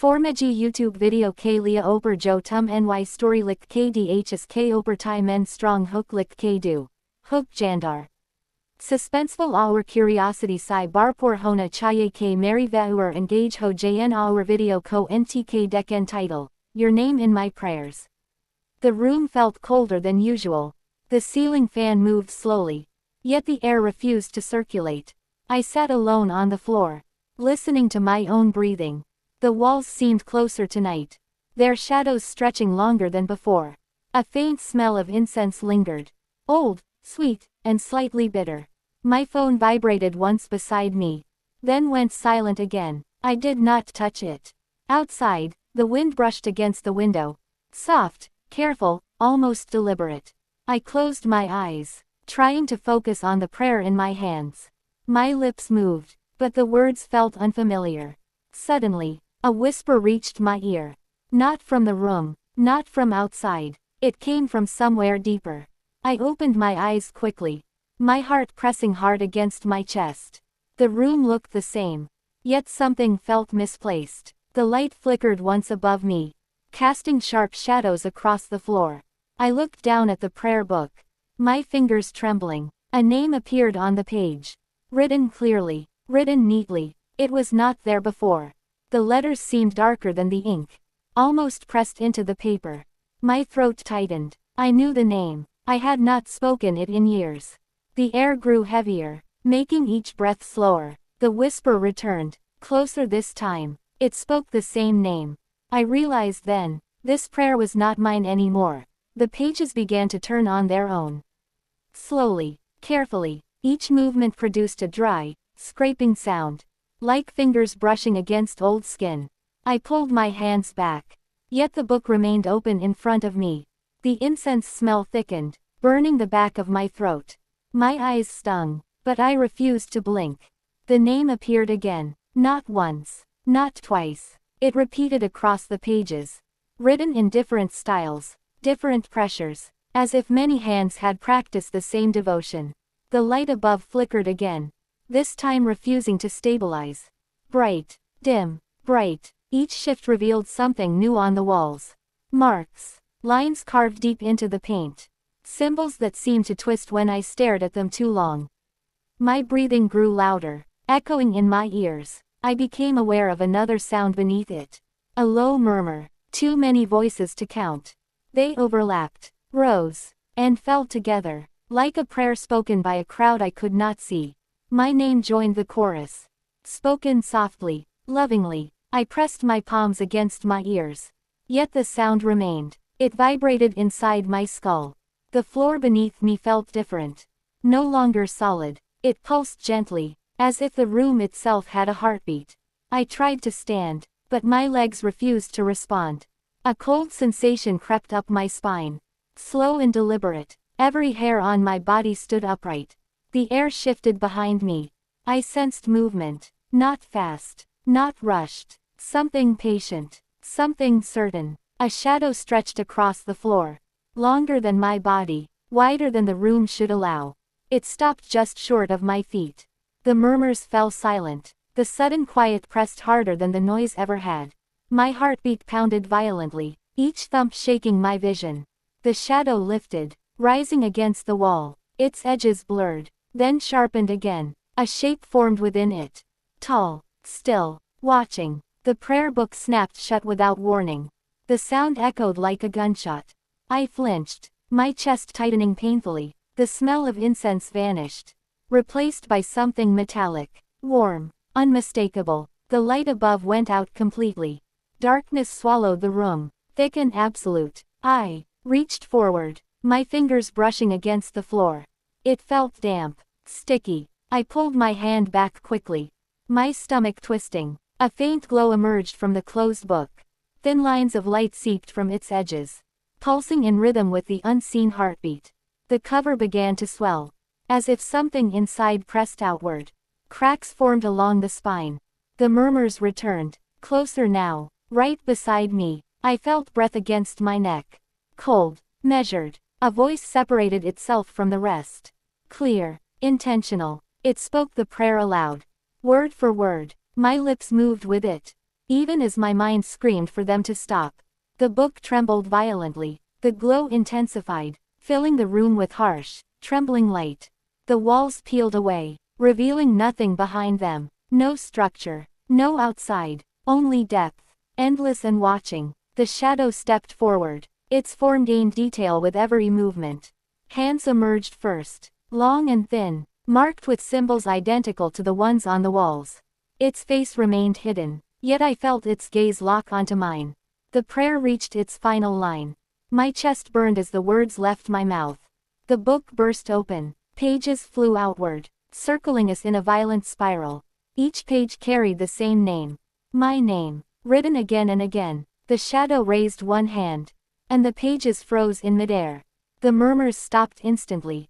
Formaji YouTube video k lia oper jo tum ny story lik kdhs k oper tai men strong hook lik k do. Hook jandar. Suspenseful our curiosity si barpor hona chaye k mary vauer engage ho jn our video ko ntk deken title, your name in my prayers. The room felt colder than usual. The ceiling fan moved slowly. Yet the air refused to circulate. I sat alone on the floor, listening to my own breathing. The walls seemed closer tonight, their shadows stretching longer than before. A faint smell of incense lingered. Old, sweet, and slightly bitter. My phone vibrated once beside me, then went silent again. I did not touch it. Outside, the wind brushed against the window. Soft, careful, almost deliberate. I closed my eyes, trying to focus on the prayer in my hands. My lips moved, but the words felt unfamiliar. Suddenly, a whisper reached my ear. Not from the room, not from outside. It came from somewhere deeper. I opened my eyes quickly, my heart pressing hard against my chest. The room looked the same, yet something felt misplaced. The light flickered once above me, casting sharp shadows across the floor. I looked down at the prayer book, my fingers trembling. A name appeared on the page. Written clearly, written neatly. It was not there before. The letters seemed darker than the ink, almost pressed into the paper. My throat tightened. I knew the name. I had not spoken it in years. The air grew heavier, making each breath slower. The whisper returned, closer this time. It spoke the same name. I realized then, this prayer was not mine anymore. The pages began to turn on their own. Slowly, carefully, each movement produced a dry, scraping sound, like fingers brushing against old skin. I pulled my hands back, yet the book remained open in front of me. The incense smell thickened, burning the back of my throat. My eyes stung, but I refused to blink. The name appeared again, not once, not twice. It repeated across the pages, written in different styles, different pressures, as if many hands had practiced the same devotion. The light above flickered again, this time refusing to stabilize. Bright, dim, bright. Each shift revealed something new on the walls. Marks, lines carved deep into the paint, symbols that seemed to twist when I stared at them too long. My breathing grew louder, echoing in my ears. I became aware of another sound beneath it. A low murmur, too many voices to count. They overlapped, rose, and fell together, like a prayer spoken by a crowd I could not see. My name joined the chorus. Spoken softly, lovingly. I pressed my palms against my ears. Yet the sound remained. It vibrated inside my skull. The floor beneath me felt different. No longer solid. It pulsed gently, as if the room itself had a heartbeat. I tried to stand, but my legs refused to respond. A cold sensation crept up my spine. Slow and deliberate, every hair on my body stood upright. The air shifted behind me. I sensed movement, not fast, not rushed, something patient, something certain. A shadow stretched across the floor, longer than my body, wider than the room should allow. It stopped just short of my feet. The murmurs fell silent. The sudden quiet pressed harder than the noise ever had. My heartbeat pounded violently, each thump shaking my vision. The shadow lifted, rising against the wall, its edges blurred, then sharpened again. A shape formed within it. Tall, still, watching. The prayer book snapped shut without warning. The sound echoed like a gunshot. I flinched, my chest tightening painfully. The smell of incense vanished, replaced by something metallic, warm, unmistakable. The light above went out completely. Darkness swallowed the room, thick and absolute. I reached forward, my fingers brushing against the floor. It felt damp, sticky. I pulled my hand back quickly, my stomach twisting. A faint glow emerged from the closed book. Thin lines of light seeped from its edges, pulsing in rhythm with the unseen heartbeat. The cover began to swell, as if something inside pressed outward. Cracks formed along the spine. The murmurs returned, closer now, right beside me. I felt breath against my neck. Cold, measured. A voice separated itself from the rest. Clear, intentional. It spoke the prayer aloud. Word for word. My lips moved with it. even as my mind screamed for them to stop. The book trembled violently. The glow intensified, filling the room with harsh, trembling light. The walls peeled away, revealing nothing behind them. No structure, no outside, only depth. Endless and watching. The shadow stepped forward. Its form gained detail with every movement. Hands emerged first, long and thin, marked with symbols identical to the ones on the walls. Its face remained hidden, yet I felt its gaze lock onto mine. The prayer reached its final line. My chest burned as the words left my mouth. The book burst open. Pages flew outward, circling us in a violent spiral. Each page carried the same name. My name, written again and again. The shadow raised one hand, and the pages froze in midair. The murmurs stopped instantly,